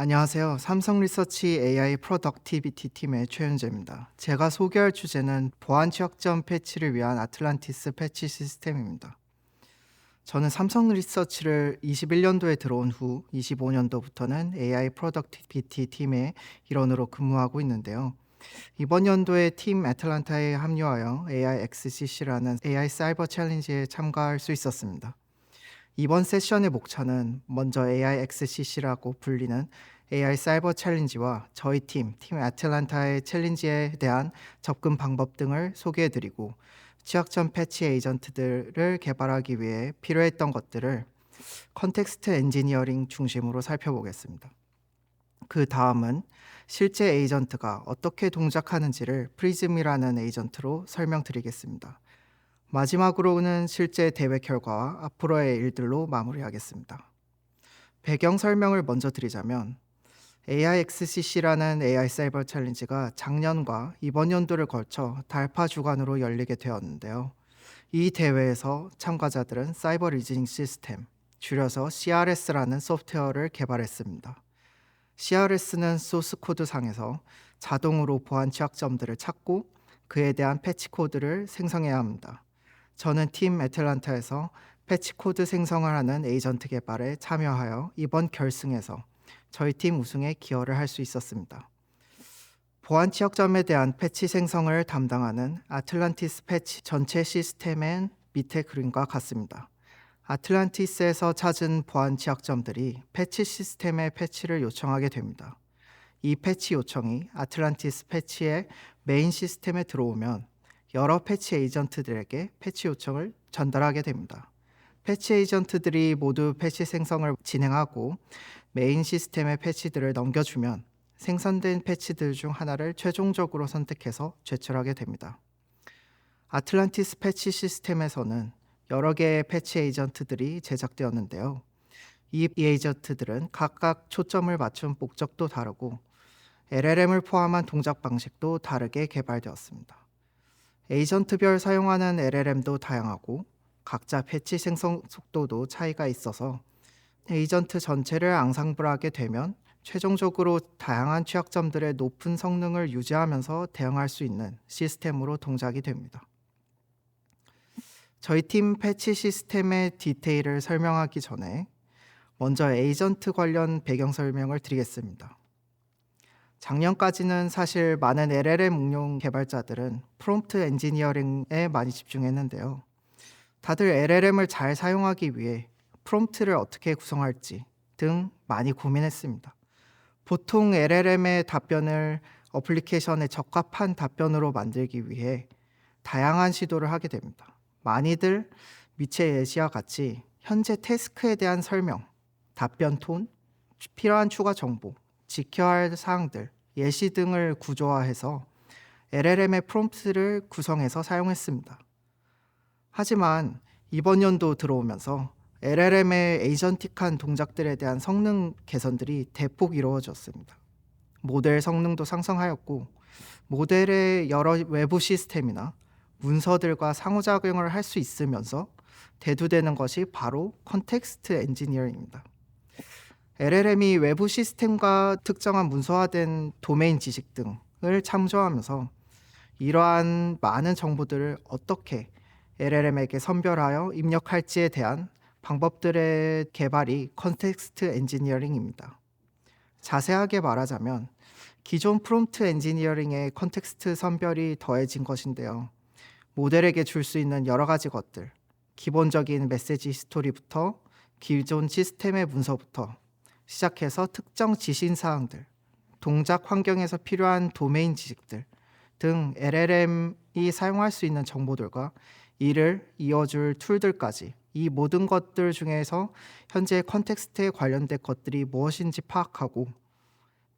안녕하세요. 삼성 리서치 AI 프로덕티비티 팀의 최윤재입니다. 제가 소개할 주제는 보안 취약점 패치를 위한 아틀란티스 패치 시스템입니다. 저는 삼성 리서치를 21년도에 들어온 후 25년도부터는 AI 프로덕티비티 팀의 일원으로 근무하고 있는데요. 이번 연도에 팀 애틀란타에 합류하여 AI XCC라는 AI 사이버 챌린지에 참가할 수 있었습니다. 이번 세션의 목차는 먼저 AI XCC라고 불리는 AI 사이버 챌린지와 저희 팀 애틀란타의 챌린지에 대한 접근 방법 등을 소개해드리고 취약점 패치 에이전트들을 개발하기 위해 필요했던 것들을 컨텍스트 엔지니어링 중심으로 살펴보겠습니다. 그 다음은 실제 에이전트가 어떻게 동작하는지를 프리즘이라는 에이전트로 설명드리겠습니다. 마지막으로는 실제 대회 결과와 앞으로의 일들로 마무리하겠습니다. 배경 설명을 먼저 드리자면 AIXCC라는 AI 사이버 챌린지가 작년과 이번 연도를 걸쳐 달파 주간으로 열리게 되었는데요. 이 대회에서 참가자들은 사이버 리즈닝 시스템, 줄여서 CRS라는 소프트웨어를 개발했습니다. CRS는 소스 코드 상에서 자동으로 보안 취약점들을 찾고 그에 대한 패치 코드를 생성해야 합니다. 저는 팀 애틀란타에서 패치 코드 생성을 하는 에이전트 개발에 참여하여 이번 결승에서 저희 팀 우승에 기여를 할 수 있었습니다. 보안 취약점에 대한 패치 생성을 담당하는 아틀란티스 패치 전체 시스템은 밑에 그림과 같습니다. 아틀란티스에서 찾은 보안 취약점들이 패치 시스템에 패치를 요청하게 됩니다. 이 패치 요청이 아틀란티스 패치의 메인 시스템에 들어오면 여러 패치 에이전트들에게 패치 요청을 전달하게 됩니다. 패치 에이전트들이 모두 패치 생성을 진행하고 메인 시스템의 패치들을 넘겨주면 생성된 패치들 중 하나를 최종적으로 선택해서 제출하게 됩니다. 아틀란티스 패치 시스템에서는 여러 개의 패치 에이전트들이 제작되었는데요. 이 에이전트들은 각각 초점을 맞춘 목적도 다르고 LLM을 포함한 동작 방식도 다르게 개발되었습니다. 에이전트별 사용하는 LLM도 다양하고 각자 패치 생성 속도도 차이가 있어서 에이전트 전체를 앙상블하게 되면 최종적으로 다양한 취약점들의 높은 성능을 유지하면서 대응할 수 있는 시스템으로 동작이 됩니다. 저희 팀 패치 시스템의 디테일을 설명하기 전에 먼저 에이전트 관련 배경 설명을 드리겠습니다. 작년까지는 사실 많은 LLM 응용 개발자들은 프롬프트 엔지니어링에 많이 집중했는데요. 다들 LLM을 잘 사용하기 위해 프롬프트를 어떻게 구성할지 등 많이 고민했습니다. 보통 LLM의 답변을 어플리케이션에 적합한 답변으로 만들기 위해 다양한 시도를 하게 됩니다. 많이들 미체 예시와 같이 현재 태스크에 대한 설명, 답변 톤, 필요한 추가 정보, 지켜야 할 사항들, 예시 등을 구조화해서 LLM의 프롬프트를 구성해서 사용했습니다. 하지만 이번 연도 들어오면서 LLM의 에이전틱한 동작들에 대한 성능 개선들이 대폭 이루어졌습니다. 모델 성능도 상승하였고 모델의 여러 외부 시스템이나 문서들과 상호작용을 할 수 있으면서 대두되는 것이 바로 컨텍스트 엔지니어링입니다. LLM이 외부 시스템과 특정한 문서화된 도메인 지식 등을 참조하면서 이러한 많은 정보들을 어떻게 LLM에게 선별하여 입력할지에 대한 방법들의 개발이 컨텍스트 엔지니어링입니다. 자세하게 말하자면 기존 프롬프트 엔지니어링의 컨텍스트 선별이 더해진 것인데요. 모델에게 줄 수 있는 여러 가지 것들, 기본적인 메시지 스토리부터 기존 시스템의 문서부터 시작해서 특정 지신 사항들, 동작 환경에서 필요한 도메인 지식들 등 LLM이 사용할 수 있는 정보들과 이를 이어줄 툴들까지 이 모든 것들 중에서 현재 컨텍스트에 관련된 것들이 무엇인지 파악하고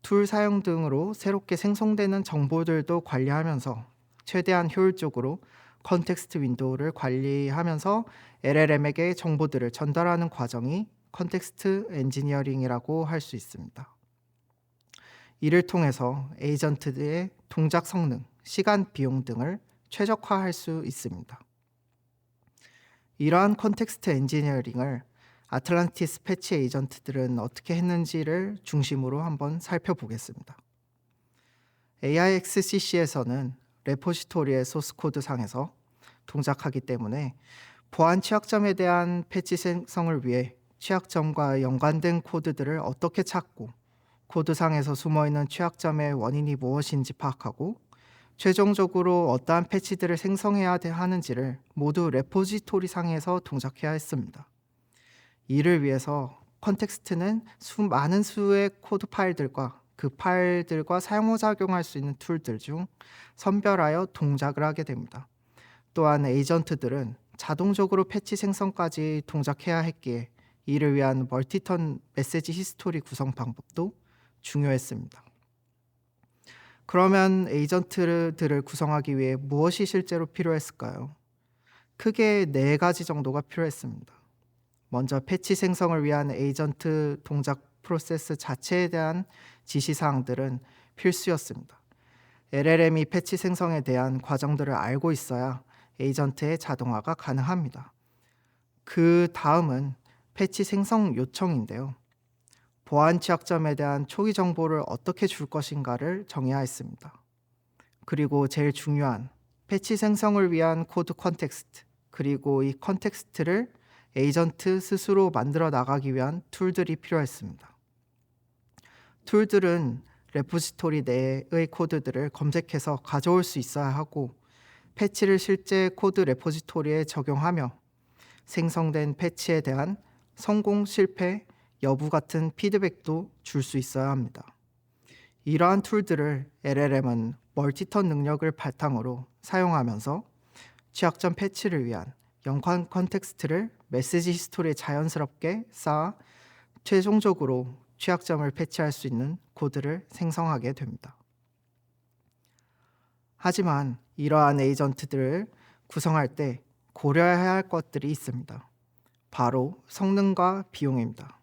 툴 사용 등으로 새롭게 생성되는 정보들도 관리하면서 최대한 효율적으로 컨텍스트 윈도우를 관리하면서 LLM에게 정보들을 전달하는 과정이 컨텍스트 엔지니어링이라고 할 수 있습니다. 이를 통해서 에이전트의 동작 성능, 시간, 비용 등을 최적화할 수 있습니다. 이러한 컨텍스트 엔지니어링을 아틀란티스 패치 에이전트들은 어떻게 했는지를 중심으로 한번 살펴보겠습니다. AIXCC에서는 레포지토리의 소스코드 상에서 동작하기 때문에 보안 취약점에 대한 패치 생성을 위해 취약점과 연관된 코드들을 어떻게 찾고 코드상에서 숨어있는 취약점의 원인이 무엇인지 파악하고 최종적으로 어떠한 패치들을 생성해야 하는지를 모두 레포지토리 상에서 동작해야 했습니다. 이를 위해서 컨텍스트는 많은 수의 코드 파일들과 그 파일들과 상호작용할 수 있는 툴들 중 선별하여 동작을 하게 됩니다. 또한 에이전트들은 자동적으로 패치 생성까지 동작해야 했기에 이를 위한 멀티턴 메시지 히스토리 구성 방법도 중요했습니다. 그러면 에이전트들을 구성하기 위해 무엇이 실제로 필요했을까요? 크게 4가지 정도가 필요했습니다. 먼저 패치 생성을 위한 에이전트 동작 프로세스 자체에 대한 지시사항들은 필수였습니다. LLM이 패치 생성에 대한 과정들을 알고 있어야 에이전트의 자동화가 가능합니다. 그 다음은 패치 생성 요청인데요. 보안 취약점에 대한 초기 정보를 어떻게 줄 것인가를 정해야 했습니다. 그리고 제일 중요한 패치 생성을 위한 코드 컨텍스트, 그리고 이 컨텍스트를 에이전트 스스로 만들어 나가기 위한 툴들이 필요했습니다. 툴들은 레포지토리 내의 코드들을 검색해서 가져올 수 있어야 하고 패치를 실제 코드 레포지토리에 적용하며 생성된 패치에 대한 성공, 실패, 여부 같은 피드백도 줄 수 있어야 합니다. 이러한 툴들을 LLM은 멀티턴 능력을 바탕으로 사용하면서 취약점 패치를 위한 연관 컨텍스트를 메시지 히스토리에 자연스럽게 쌓아 최종적으로 취약점을 패치할 수 있는 코드를 생성하게 됩니다. 하지만 이러한 에이전트들을 구성할 때 고려해야 할 것들이 있습니다. 바로 성능과 비용입니다.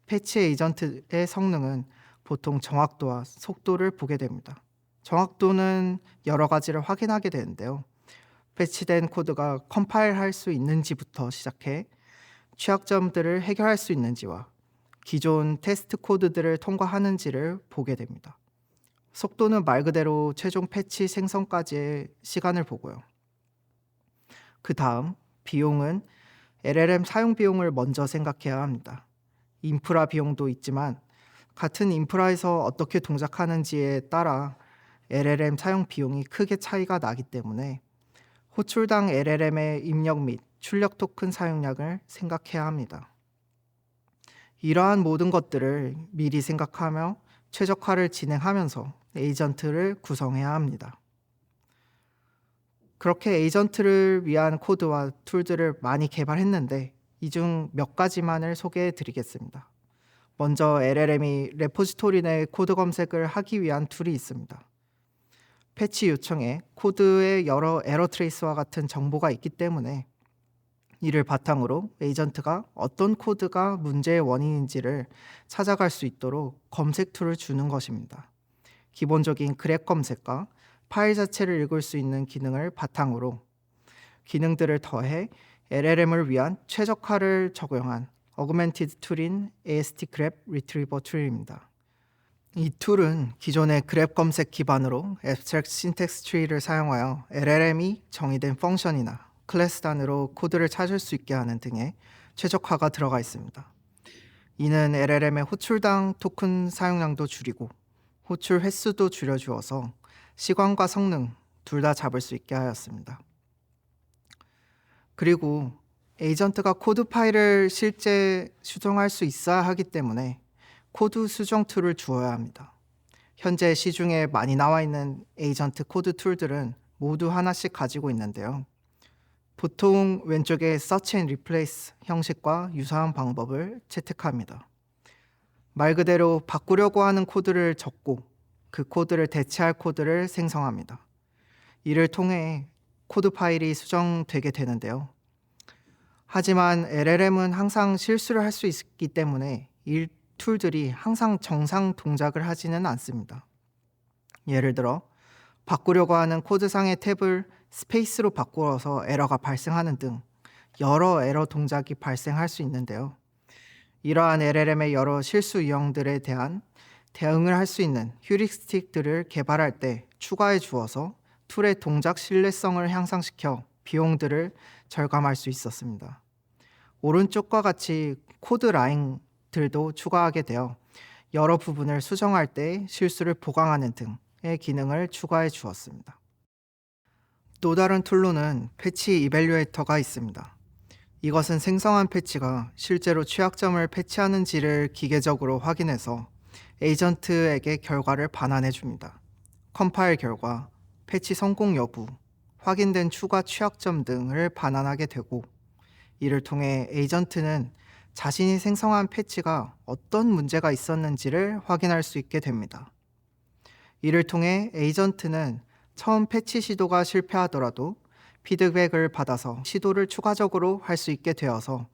패치 에이전트의 성능은 보통 정확도와 속도를 보게 됩니다. 정확도는 여러 가지를 확인하게 되는데요. 패치된 코드가 컴파일할 수 있는지부터 시작해 취약점들을 해결할 수 있는지와 기존 테스트 코드들을 통과하는지를 보게 됩니다. 속도는 말 그대로 최종 패치 생성까지의 시간을 보고요. 그 다음 비용은 LLM 사용 비용을 먼저 생각해야 합니다. 인프라 비용도 있지만 같은 인프라에서 어떻게 동작하는지에 따라 LLM 사용 비용이 크게 차이가 나기 때문에 호출당 LLM의 입력 및 출력 토큰 사용량을 생각해야 합니다. 이러한 모든 것들을 미리 생각하며 최적화를 진행하면서 에이전트를 구성해야 합니다. 그렇게 에이전트를 위한 코드와 툴들을 많이 개발했는데 이 중 몇 가지만을 소개해 드리겠습니다. 먼저 LLM이 레포지토리 내 코드 검색을 하기 위한 툴이 있습니다. 패치 요청에 코드에 여러 에러 트레이스와 같은 정보가 있기 때문에 이를 바탕으로 에이전트가 어떤 코드가 문제의 원인인지를 찾아갈 수 있도록 검색 툴을 주는 것입니다. 기본적인 그래프 검색과 파일 자체를 읽을 수 있는 기능을 바탕으로 기능들을 더해 LLM을 위한 최적화를 적용한 어그멘티드 툴인 AST-grep retriever 툴입니다. 이 툴은 기존의 그래프 검색 기반으로 Abstract Syntax Tree를 사용하여 LLM이 정의된 펑션이나 클래스 단위로 코드를 찾을 수 있게 하는 등의 최적화가 들어가 있습니다. 이는 LLM의 호출당 토큰 사용량도 줄이고 호출 횟수도 줄여주어서 시간과 성능 둘 다 잡을 수 있게 하였습니다. 그리고 에이전트가 코드 파일을 실제 수정할 수 있어야 하기 때문에 코드 수정 툴을 주어야 합니다. 현재 시중에 많이 나와 있는 에이전트 코드 툴들은 모두 하나씩 가지고 있는데요. 보통 왼쪽에 Search and Replace 형식과 유사한 방법을 채택합니다. 말 그대로 바꾸려고 하는 코드를 적고 그 코드를 대체할 코드를 생성합니다. 이를 통해 코드 파일이 수정되게 되는데요. 하지만 LLM은 항상 실수를 할 수 있기 때문에 이 툴들이 항상 정상 동작을 하지는 않습니다. 예를 들어 바꾸려고 하는 코드상의 탭을 스페이스로 바꾸어서 에러가 발생하는 등 여러 에러 동작이 발생할 수 있는데요. 이러한 LLM의 여러 실수 유형들에 대한 대응을 할 수 있는 휴리스틱들을 개발할 때 추가해 주어서 툴의 동작 신뢰성을 향상시켜 비용들을 절감할 수 있었습니다. 오른쪽과 같이 코드 라인들도 추가하게 되어 여러 부분을 수정할 때 실수를 보강하는 등의 기능을 추가해 주었습니다. 또 다른 툴로는 패치 이밸류에이터가 있습니다. 이것은 생성한 패치가 실제로 취약점을 패치하는지를 기계적으로 확인해서 에이전트에게 결과를 반환해 줍니다. 컴파일 결과, 패치 성공 여부, 확인된 추가 취약점 등을 반환하게 되고, 이를 통해 에이전트는 자신이 생성한 패치가 어떤 문제가 있었는지를 확인할 수 있게 됩니다. 이를 통해 에이전트는 처음 패치 시도가 실패하더라도 피드백을 받아서 시도를 추가적으로 할 수 있게 되어서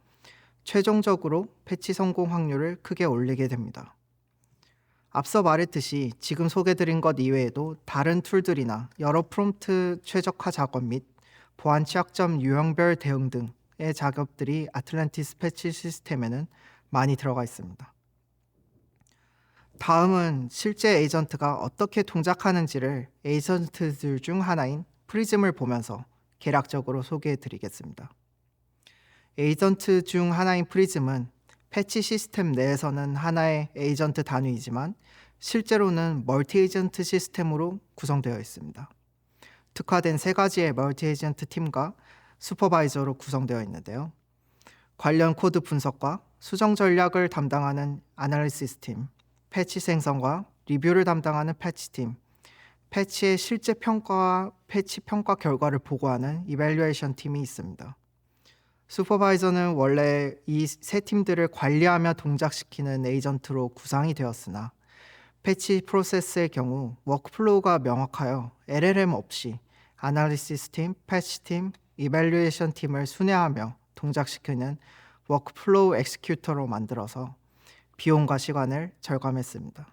최종적으로 패치 성공 확률을 크게 올리게 됩니다. 앞서 말했듯이 지금 소개드린 것 이외에도 다른 툴들이나 여러 프롬프트 최적화 작업 및 보안 취약점 유형별 대응 등의 작업들이 아틀란티스 패치 시스템에는 많이 들어가 있습니다. 다음은 실제 에이전트가 어떻게 동작하는지를 에이전트들 중 하나인 프리즘을 보면서 개략적으로 소개해 드리겠습니다. 에이전트 중 하나인 프리즘은 패치 시스템 내에서는 하나의 에이전트 단위이지만 실제로는 멀티 에이전트 시스템으로 구성되어 있습니다. 특화된 세 가지의 멀티 에이전트 팀과 슈퍼바이저로 구성되어 있는데요. 관련 코드 분석과 수정 전략을 담당하는 아날리시스 팀, 패치 생성과 리뷰를 담당하는 패치 팀, 패치의 실제 평가와 패치 평가 결과를 보고하는 이밸류에이션 팀이 있습니다. 슈퍼바이저는 원래 이 세 팀들을 관리하며 동작시키는 에이전트로 구상이 되었으나 패치 프로세스의 경우 워크플로우가 명확하여 LLM 없이 아날리시스 팀, 패치 팀, 이밸류에이션 팀을 순회하며 동작시키는 워크플로우 엑스큐터로 만들어서 비용과 시간을 절감했습니다.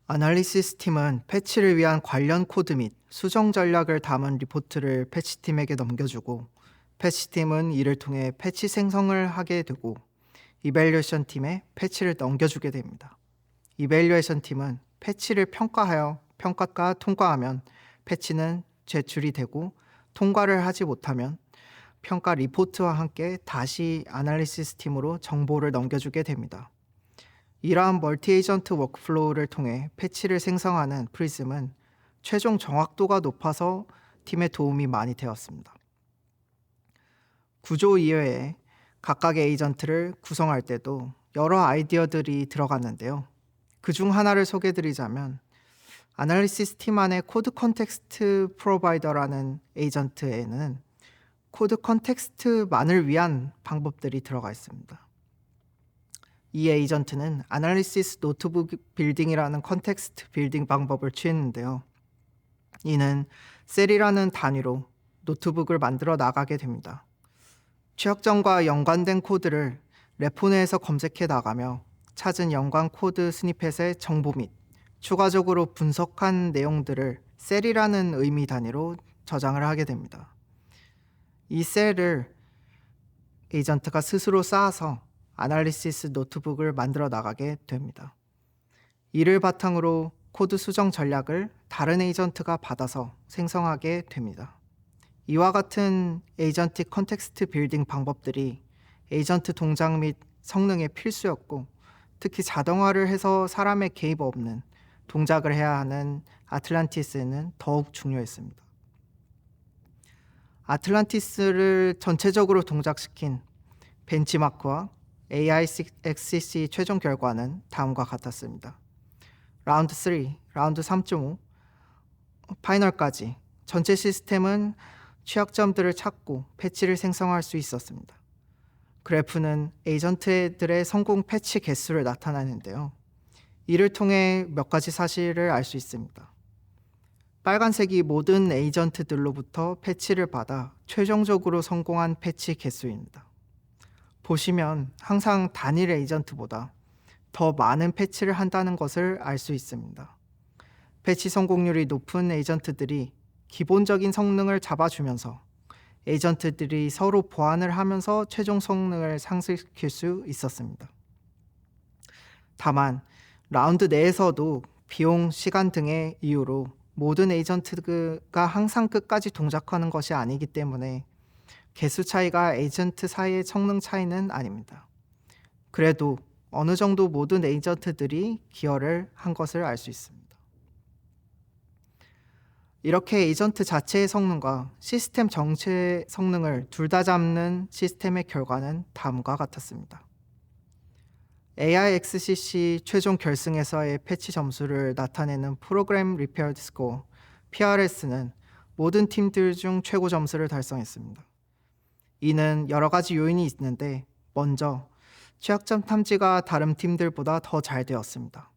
아날리시스 팀은 패치를 위한 관련 코드 및 수정 전략을 담은 리포트를 패치팀에게 넘겨주고 패치팀은 이를 통해 패치 생성을 하게 되고 이밸류에이션 팀에 패치를 넘겨주게 됩니다. 이밸류에이션 팀은 패치를 평가하여 평가가 통과하면 패치는 제출이 되고 통과를 하지 못하면 평가 리포트와 함께 다시 아날리시스 팀으로 정보를 넘겨주게 됩니다. 이러한 멀티 에이전트 워크플로우를 통해 패치를 생성하는 프리즘은 최종 정확도가 높아서 팀에 도움이 많이 되었습니다. 구조 이외에 각각의 에이전트를 구성할 때도 여러 아이디어들이 들어갔는데요. 그 중 하나를 소개해드리자면 아날리시스 팀 안의 코드 컨텍스트 프로바이더라는 에이전트에는 코드 컨텍스트만을 위한 방법들이 들어가 있습니다. 이 에이전트는 아날리시스 노트북 빌딩이라는 컨텍스트 빌딩 방법을 취했는데요. 이는 셀이라는 단위로 노트북을 만들어 나가게 됩니다. 취약점과 연관된 코드를 레포 내에서 검색해 나가며 찾은 연관 코드 스니펫의 정보 및 추가적으로 분석한 내용들을 셀이라는 의미 단위로 저장을 하게 됩니다. 이 셀을 에이전트가 스스로 쌓아서 아날리시스 노트북을 만들어 나가게 됩니다. 이를 바탕으로 코드 수정 전략을 다른 에이전트가 받아서 생성하게 됩니다. 이와 같은 에이전틱 컨텍스트 빌딩 방법들이 에이전트 동작 및 성능의 필수였고 특히 자동화를 해서 사람의 개입 없는 동작을 해야 하는 아틀란티스에는 더욱 중요했습니다. 아틀란티스를 전체적으로 동작시킨 벤치마크와 AIXCC 최종 결과는 다음과 같았습니다. 라운드 3, 라운드 3.5, 파이널까지 전체 시스템은 취약점들을 찾고 패치를 생성할 수 있었습니다. 그래프는 에이전트들의 성공 패치 개수를 나타내는데요. 이를 통해 몇 가지 사실을 알 수 있습니다. 빨간색이 모든 에이전트들로부터 패치를 받아 최종적으로 성공한 패치 개수입니다. 보시면 항상 단일 에이전트보다 더 많은 패치를 한다는 것을 알 수 있습니다. 패치 성공률이 높은 에이전트들이 기본적인 성능을 잡아주면서 에이전트들이 서로 보완을 하면서 최종 성능을 상승시킬 수 있었습니다. 다만 라운드 내에서도 비용, 시간 등의 이유로 모든 에이전트가 항상 끝까지 동작하는 것이 아니기 때문에 개수 차이가 에이전트 사이의 성능 차이는 아닙니다. 그래도 어느 정도 모든 에이전트들이 기여를 한 것을 알 수 있습니다. 이렇게 에이전트 자체의 성능과 시스템 전체의 성능을 둘 다 잡는 시스템의 결과는 다음과 같았습니다. AIXCC 최종 결승에서의 패치 점수를 나타내는 프로그램 리페어 스코어 PRS는 모든 팀들 중 최고 점수를 달성했습니다. 이는 여러 가지 요인이 있는데 먼저 취약점 탐지가 다른 팀들보다 더 잘 되었습니다.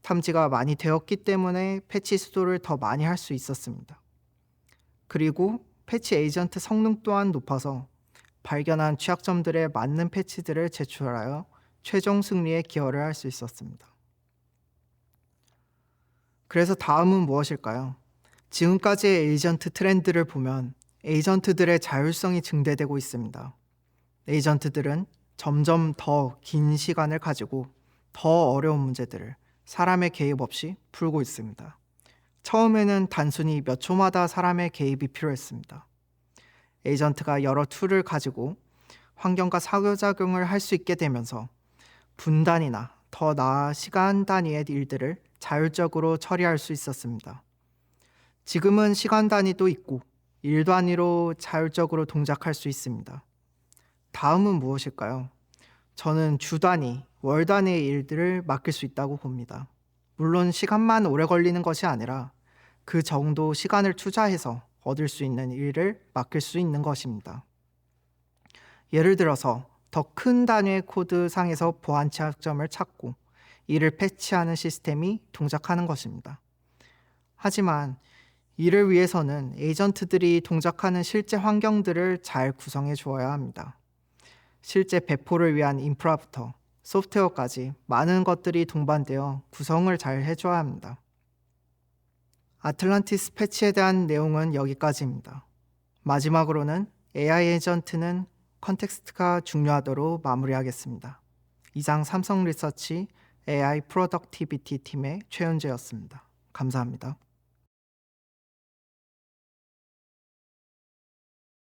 탐지가 많이 되었기 때문에 패치 수도를 더 많이 할 수 있었습니다. 그리고 패치 에이전트 성능 또한 높아서 발견한 취약점들에 맞는 패치들을 제출하여 최종 승리에 기여를 할 수 있었습니다. 그래서 다음은 무엇일까요? 지금까지의 에이전트 트렌드를 보면 에이전트들의 자율성이 증대되고 있습니다. 에이전트들은 점점 더 긴 시간을 가지고 더 어려운 문제들을 사람의 개입 없이 풀고 있습니다. 처음에는 단순히 몇 초마다 사람의 개입이 필요했습니다. 에이전트가 여러 툴을 가지고 환경과 상호작용을 할 수 있게 되면서 분단이나 더 나아 시간 단위의 일들을 자율적으로 처리할 수 있었습니다. 지금은 시간 단위도 있고 일 단위로 자율적으로 동작할 수 있습니다. 다음은 무엇일까요? 저는 주 단위, 월 단위의 일들을 맡길 수 있다고 봅니다. 물론 시간만 오래 걸리는 것이 아니라 그 정도 시간을 투자해서 얻을 수 있는 일을 맡길 수 있는 것입니다. 예를 들어서 더 큰 단위의 코드상에서 보안 취약점을 찾고 이를 패치하는 시스템이 동작하는 것입니다. 하지만 이를 위해서는 에이전트들이 동작하는 실제 환경들을 잘 구성해 주어야 합니다. 실제 배포를 위한 인프라부터 소프트웨어까지 많은 것들이 동반되어 구성을 잘 해줘야 합니다. 아틀란티스 패치에 대한 내용은 여기까지입니다. 마지막으로는 AI 에이전트는 컨텍스트가 중요하도록 마무리하겠습니다. 이상 삼성 리서치 AI 프로덕티비티 팀의 최현재였습니다. 감사합니다.